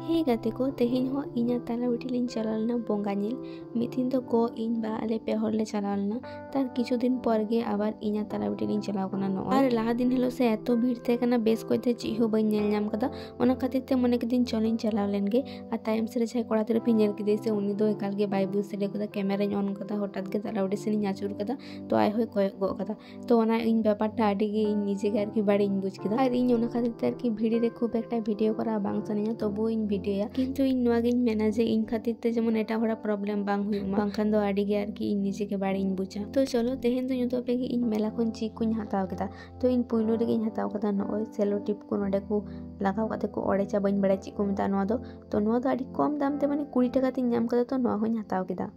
हे गाते को तेहेन हो इना ताला बिटिलिन चलालना बोंगा नेल मिथिन तो गो इन बा आले पे हरले चलालना तार किछु दिन पर गे आबार इना ताला बिटिलिन चलाव कना नो आर लाहा दिन हिलो से एतो भीड़ ते कना बेस कोइते ची हो बई नेल नाम कदा ओना खातिर ते मने के दिन चलिन चलाव लेन गे आ तायम से जाय कोड़ा तेरे पे नेल किदे से उनी दो एकाल गे बाय बुस से कदा कैमरा ऑन कदा हटात गे ताला बिटि से नाचुर कदा तो आय होय कोय गो कदा तो ओना इन ব্যাপারটা আডি গে इन निजे गे आरकी बाड़ी इन बुझ केदा आर इन ओना खातिर ते आरकी भिडियो रे खूब एकटा भिडियो करा बांग सानिया तबु इन भिडियो किन्तु इन नोआगिन मेना जे इन खातिर ते जेमन एटा हड़ा प्रॉब्लम बांग हुई मा बांखान दो आडी गे आरकी इन निजे के बाड़ी इन बुझा तो चलो तेहेन दो युतो पे इन मेला खन चिक कुन हताव केदा तो इन पुइलो रे इन हताव कदा नोय सेलो टिप को नोडे को लगाव कते को ओडेचा बइन बड़ा चिक को मता नोआ दो आडी कम दाम ते माने 20 टाका ते नाम कदा तो नोआ होइन हताव केदा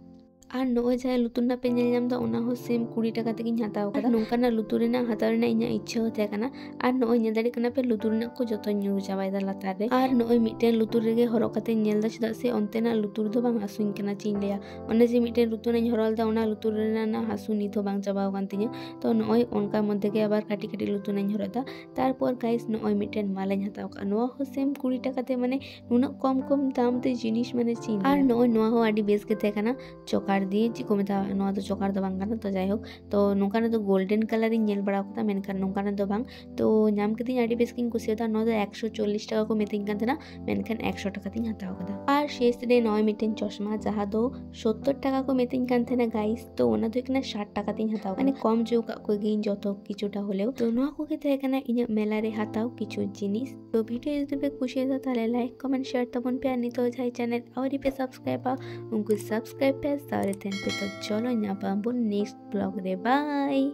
और नोए जाए लुतुर पे नेल सेम 20 टाका तेगी हताव कदा नोंकाना लुतुर हताव इना इच्छा होते कना और नोए नेल दाड़ी कना पे लुतुर को जतो न्यू चाबायदा लातार रे और नोए मिटेन लुतुर रे हरक कते नेल दा चदा से ओनतेना लुतुर दो बांग हासुइन कना चिन लेया ओने जे मिटेन लुतुर ने हरल दा ओना लुतुर रे ना हासु नित हो बांग चाबाव कान तिया तो नोए ओनका मध्य के आबार काटी काटी लुतुर ने हरदा तारपर गाइस नोए मिटेन माले हताव का नो हो सेम 20 टाका ते माने नुना कम कम दाम ते जिनिस माने चिन और नोए नो हो आडी बेस के ते कना चोकार दिए चिको मेता नोआ तो चोकार दो बांग तो जाय हो तो नोंकाना तो गोल्डन कलर इन नेल बड़ा कोता मेनखान नोंकाना दो बांग तो नाम केदिन आडी बेस किन कुसियता नो तो 140 टाका को मेतिन कान तेना मेनखान 100 टाका तिन हताव कदा और शेष रे नोय मिटेन चश्मा जहा दो 70 टाका को मेतिन कान तेना गाइस तो ओना तो एकना 60 टाका तिन हताव माने कम जो का को गिन जतो किछुटा होलेও तो नोआ को के तेकना इन मेला रे हताव किछु जिनिस तो वीडियो जदि पे कुसियता ताले लाइक कमेंट शेयर तबन पे आनी तो जाय चैनल और पे सब्सक्राइब उनको सब्सक्राइब पे सारे थे तो चलो यहाँ पर नेक्स्ट ब्लॉग रे बाय।